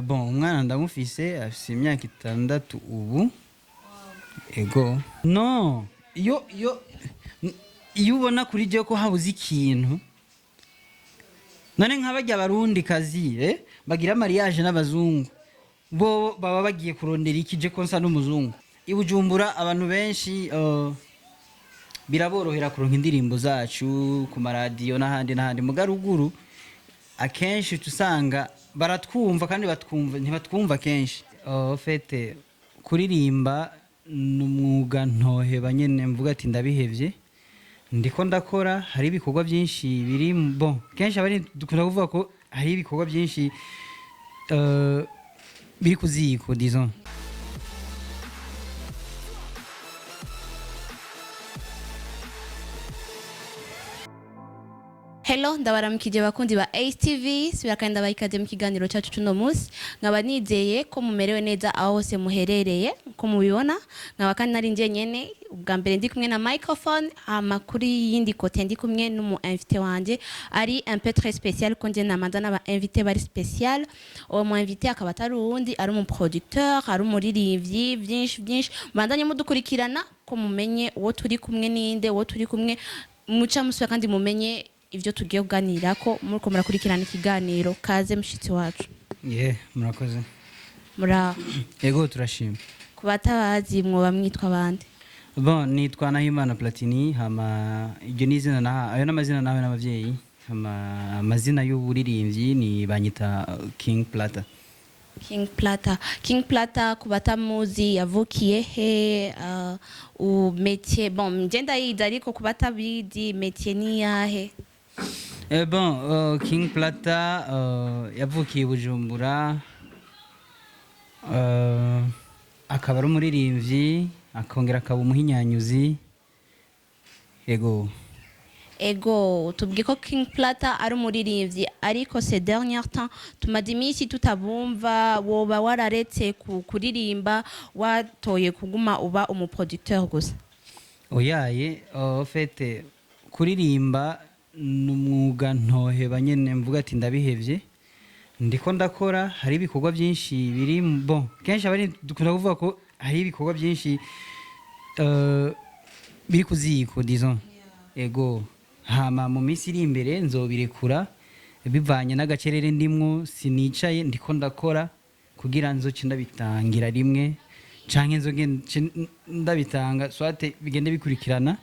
Bon, umwana ndamufise afise imyaka 6 ubu. Ego. No, iyo ubona kuri je ko habuze ikintu. None nk'abajya barundi kazi, bagira mariage n'abazungu. Bo baba bagiye kurondera ikije konsa n'umuzungu. Ibujumbura abantu benshi biraborohera kuronka indirimbo zacu ku maradiyo n'ahandi mugaruguru akenshi tusanga baratwumva kandi ntibatwumva kenshi. Fete kuririmba n'umwuga ntoheba nyene mvuga ati ndabihevye ndiko ndakora hari ibikorwa byinshi biri bon kenshi abari dukunda kuvuga ko hari ibikorwa byinshi biri kuziko disons. Hello, ndabaramukije bakundi ba ACTV, sibirakanda bayikaze mu kiganiro cyacu cuno munsi. Nkaba nizeye ko mumerewe neza aho hose muherereye, ko mubibona. Nkaba kandi nari nje nyene ubwa mbere ndi kumwe na microphone, amakuri yindi kote ndi kumwe n'umu invité wanje ari un peu très spécial ko nje namanza n'aba invité bari spécial. Uwo mu invité akaba atari uwundi ari umu producteur, ari umuririmbyi byinshi. Bandanye mudukurikirana ko mumenye uwo turi kumwe ninde, uwo turi kumwe muca muswe kandi mumenye ivyo tugiye kuganira ko muriko murakurikirana ikiganiro. Kaze mushitsi wacu. Murakoze. Ego turashima. Kubatabazi mwoba mwitwa bande? Bon, nitwa Nahimana Platini, hama iryo nizina na ayo n'amazina nawe n'abavyeyi. Hama amazina y'uburirimbyi ni banyita King Plata. King Plata kubatamuzi yavukiye he u métier bon ngenda yiza ariko kubatabizi métier ni yahe? Bon, King Plata yavukiye Bujumbura, akaba ari umuririmbyi akongera akaba umuhinyanyuzi. Ego tubwiye ko King Plata ari umuririmbyi ariko ces derniers temps tumaze iminsi tutabumva. Woba wararetse kuririmba watoye kuguma uba umuproducteur gusa? Oyaye, fete kuririmba n'umwuga ntoheba nyene mvuga ati ndabihevye ndiko ndakora hari ibikorwa byinshi biri bon kenshi abari dukunda kuvuga ko hari ibikorwa byinshi biri kuziko disons. Ego hama mu minsi iri imbere nzobirekura bivanye n'agacerere ndimwo sinicaye ndiko ndakora kugira nzoce ndabitangira rimwe canke nzoge ndabitanga swate bigende bikurikirana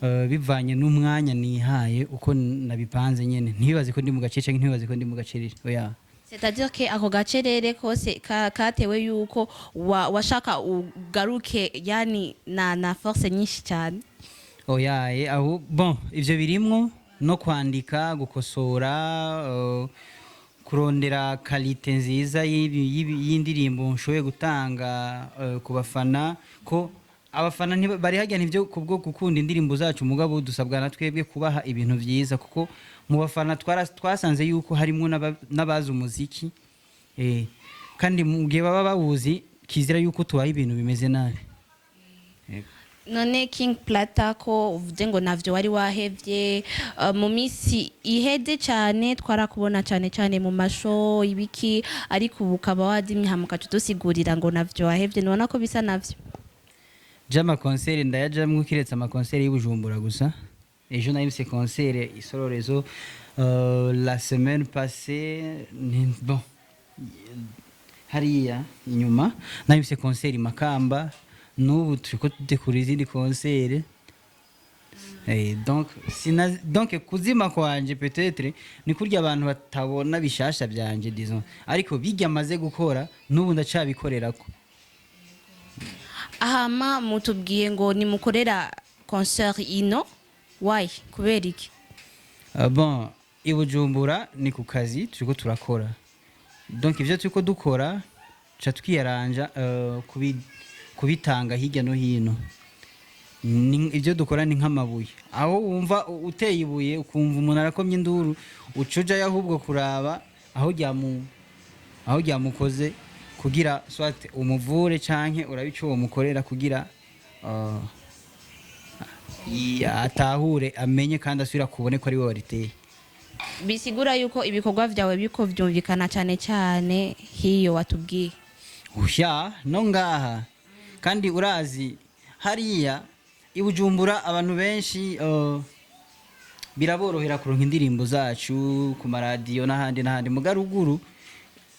bivanye n'umwanya nihaye uko nabipanze nyene ntibibaze ko ndi mu gace canke ntibibaze ko ndi mu gacerere. Oya, c'est-à-dire que ako gacerere kose katewe yuko washaka ugaruke yani na force nyinshi cyane? Oyaye aho bon ivyo birimwo no kwandika gukosora kurondera qualité nziza y'indirimbo nshoboye gutanga ku bafana ko abafana bari hajya nivyo kubwo gukunda indirimbo zacu mugabo dusabwa na twebwe kubaha ibintu vyiza kuko mu bafana twasanze yuko harimo n'abazi umuziki kandi mu gihe baba bawuzi kizira yuko tubaha ibintu bimeze nabi. None King Plata ko uvuze ngo navyo wari wahevye mu misi iheze cyane twarakubona cyane mu masho ibiki ariko ubu ukaba wadimye hamuka tudusigurira ngo navyo wahevye none ko bisa navyo? Jama concert ndayajamwe kiretse ama concert y'Ibujumbura gusa. Ejo nahise concert isororezo la semaine passée bon hariya inyuma nahise concert Makamba n'ubu turiko tudekura izindi concert. Donc kuzima kwanje peut-être ni kurya abantu batabona bishasha byanje disons ariko bijya maze gukora n'ubu ndacabikorerako. Ahama mutubwiye ngo ni mukorera concert ino why kubera iki? Bon Ibujumbura ni ku kazi turiko turakora donc ivyo turiko dukora cha twiyaranja kubitanga hirya no hino. Ivyo dukora ni nk'amabuye aho wumva uteye ibuye ukumva umuntu arakomye induru ucuja yahubwo kuraba aho ryamukoze kugira swate umuvure canke urabica uwo mukorera kugira atahure amenye kandi asubira kubone ko ari we wariteye. bisigura yuko ibikorwa vyawe biko vyumvikana cyane cyane hiyo watubwiye. Usha no ngaha kandi urazi hariya ibujumbura abantu benshi biraborohera kuronka indirimbo zacu ku maradiyo n'ahandi mugaruguru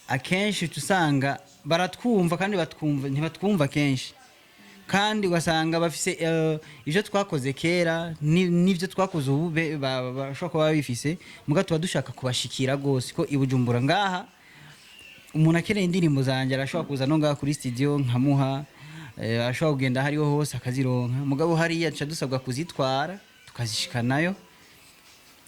akenshi tusanga baratwumva kandi ntibatwumva kenshi kandi ugasanga bafise ivyo twakoze kera n'ivyo twakoze ubu bashobora kuba bifise muga tuba dushaka kubashikira gose ko ibujumbura ngaha umuntu akeneye indirimbo zanjye arashobora kuza no ngaha kuri studio nkamuha ashobora kugenda hariho hose akazironka mugabo hariya duca dusabwa kuzitwara tukazishikanayo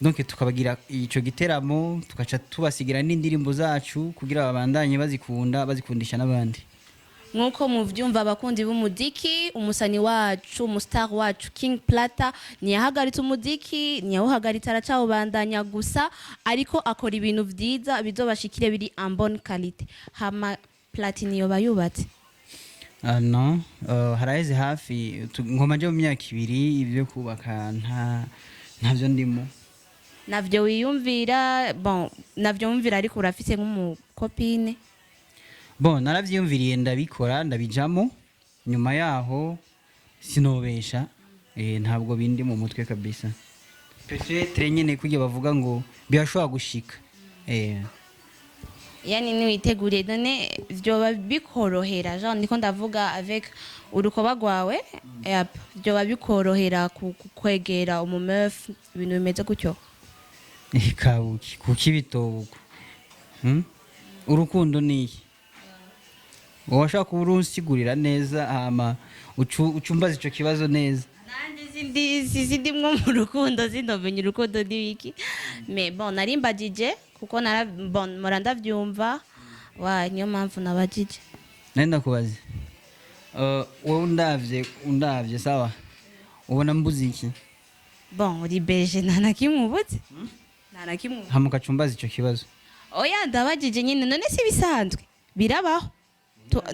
donc tukabagira ico giteramo tukaca tubasigira n'indirimbo zacu kugira babandanye bazikundisha n'abandi. Nkuko muvyumva abakundi b'umuziki umusani wacu umustar wacu King Plata ntiyahagaritse umuziki ntiyawuhagaritse aracawubandanya gusa ariko akora ibintu vyiza bizobashikire biri en bonne qualité. Hama Platini yoba yubatse no haraheze hafi ngoma je mu myaka 2 ibyo kubaka ntavyo ndimo navyo wiyumvira navyo wumvira ariko urafise nk'umukopine. Naravyiyumviriye ndabikora ndabijamo nyuma yaho sinobesha ntabwo bindi mu mutwe kabisa peut-être nyene kujya bavuga ngo birashobora gushika yani niwiteguriye none vyoba bikorohera Jean ndiko ndavuga avec urukoba rwawe vyoba bikorohera kwegera umumeuf ibintu bimeze gutyo ikabuki kuki bitobuko urukundo niki washaka kurunsigurira neza hama ucumbaza ico kibazo neza nanje sindimwo mu rukundo sindomenye urukundo n'ibiki mais narimbagije kuko mora ndavyumva niyo mpamvu nabagije nenda kubaza wowe undavye sawa ubona mbuze iki uri beje ntanakimubutse hamuka cumbaza ico kibazo oya ndabagije nyine none si bisanzwe birabaho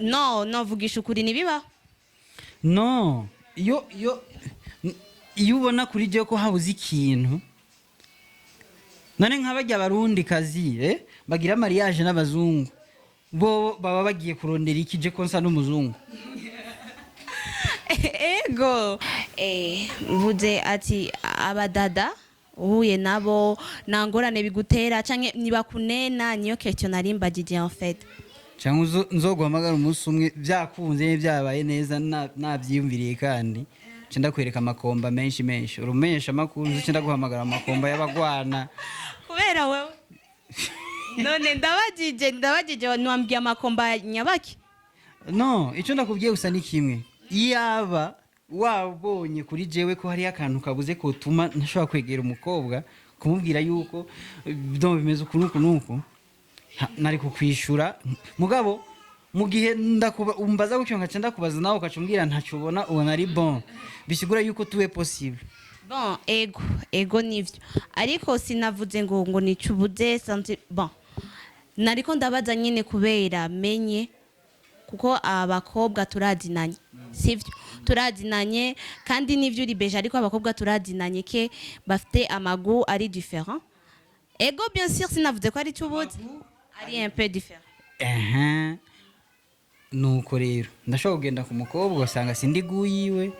no vugisha ukuri nibibaho no iyo ubona kuri je ko habuze ikintu none nk'abajya barundi kazi bagira mariage n'abazungu bo baba bagiye kurondera ikije ko nsa n'umuzungu ego mvuze ati abadada uhuye nabo nangorane bigutera canke nibakunena niyo question narimbagije en fait cyangwa nzoguhamagara umunsi umwe byakunze byabaye neza nabyiyumviriye kandi cyenda kwereka amakomba menshi urumenyesha makunzi cyenda guhamagara amakomba y'abagwana kubera wewe none ndabagije nwambye amakomba nyabaki no icyo ndakubwiye gusa ni kimwe iyaba wabonye kuri jewe ko hari akantu kabuze ko tuma ntashobora kwegera umukobwa kumubwira yuko bimeze nuko nari kukwishura mugabo mu gihe umbaza gutyo nkaca ndakubaza nawe ukacumbwira ntacyo ubona ari bisigura yuko tuwe possible ego nivyo ariko sinavuze ngo nicubuze sanze nariko ndabaza nyine kubera menye kuko abakobwa turazinanye sivyo turazinanye kandi nivyo uri beje ariko abakobwa turazinanye ke bafite amagu ari différent ego bien sûr sinavuze ko ari cubuze ari un peu différent nuko rero ndashobora kugenda ku mukobwa ugasanga sindi guyiwe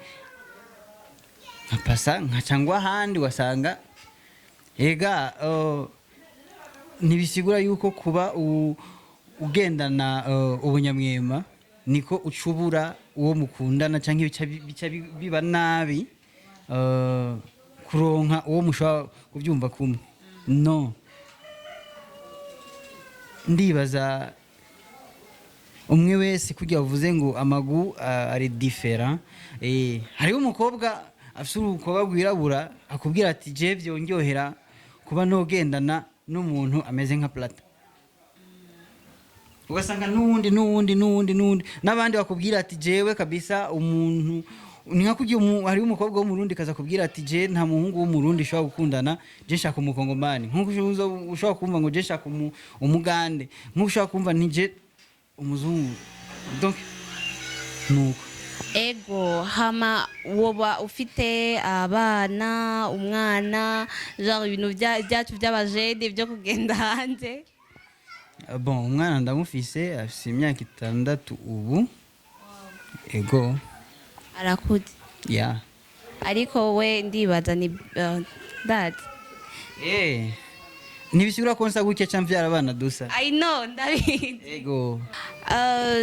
nkapasa nkacangwa ahandi wasanga ntibisigura yuko kuba ugendana ubunyamwema niko ucubura uwo mukundana cyangwa bica biba nabi kuronka uwo mushobora kubyumva kumwe no ndibaza umwe wese kugira uvuze ngo amagu ari différent hariho umukobwa afite urukoba rwirabura akubwira ati je byongyohera kuba nogendana n'umuntu ameze nka Plata ugasanga n'uwundi n'abandi bakubwira ati jewe kabisa umuntu ni nka kugira hariho umukobwa w'umurundi kaza kubwira ati je nta muhungu w'umurundi ushobora gukundana je nshaka umukongomani nkuko ushobora kumva ngo je nshaka umugande nkuko ushobora kumva ni je umuzungu donc nuko ego hama woba ufite abana umwana genre ibintu byacu by'abajene byo kugenda hanze. Bon, umwana ndamufise afise imyaka 6 ubu. Ego. Arakuze. Yeah. Ariko we ndibaza ni dad. Ntibisubira ko nsa gutya ca mvyara abana dusa. I know ndabizi. Ego.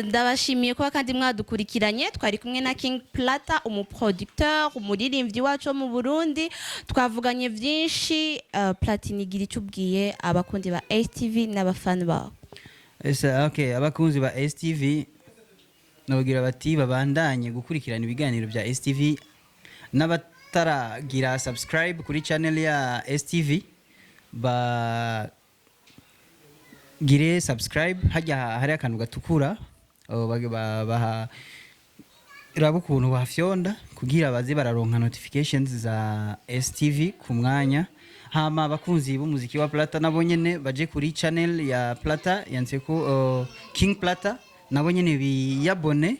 Ndabashimiye kuba kandi mwadukurikiranye. Twari kumwe na King Plata, umuproducteur, umuririmbyi wacu mu Burundi. Twavuganye byinshi. Platini gira icyo ubwiye abakundi ba STV n'abafana bawe. Okay, abakunzi ba STV nogira bati babandanye gukurikirana ibiganiro bya STV n'abataragira subscribe kuri channel ya STV gire subscribe hajya hari akantu gatukura raba ukuntu bafyonda kugira baze bararonka notifications za STV ku mwanya. Hama abakunzi b'umuziki wa Plata nabo nyene baje kuri channel ya Plata Ntaco King Plata nabo nyene biyabone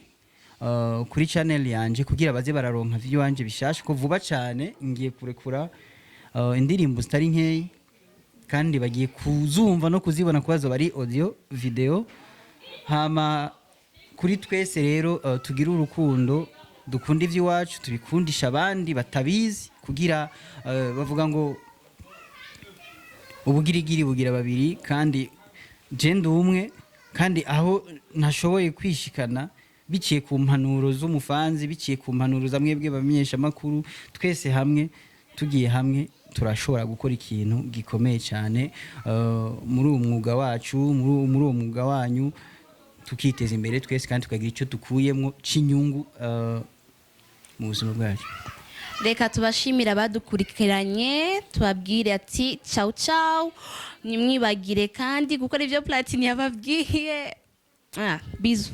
kuri channel yanje kugira baze bararonka video yanje bishasha ko vuba cyane ngiye kurekura indirimbo zitari nkeyi kandi bagiye kuzumva no kuzibona kubazo bari audio video. Hama kuri twese rero tugira urukundo dukunda ivy'iwacu tubikundisha abandi batabizi kugira bavuga ngo ubugirigiri bugira babiri kandi je umwe kandi aho ntashoboye kwishikana biciye ku mpanuro z'umufanzi biciye ku mpanuro za mwebwe bamenyesha makuru twese hamwe tugiye hamwe turashobora gukora ikintu gikomeye cyane muri uwo mwuga wacu muri uwo mwuga wanyu tukiteza imbere twese kandi tukagira icyo tukuyemo cy'inyungu mu buzima bwacu. Reka tubashimira abadukurikiranye tubabwire ati ciao ciao nimwibagire kandi gukora ibyo Platini yababwiye. Bizu.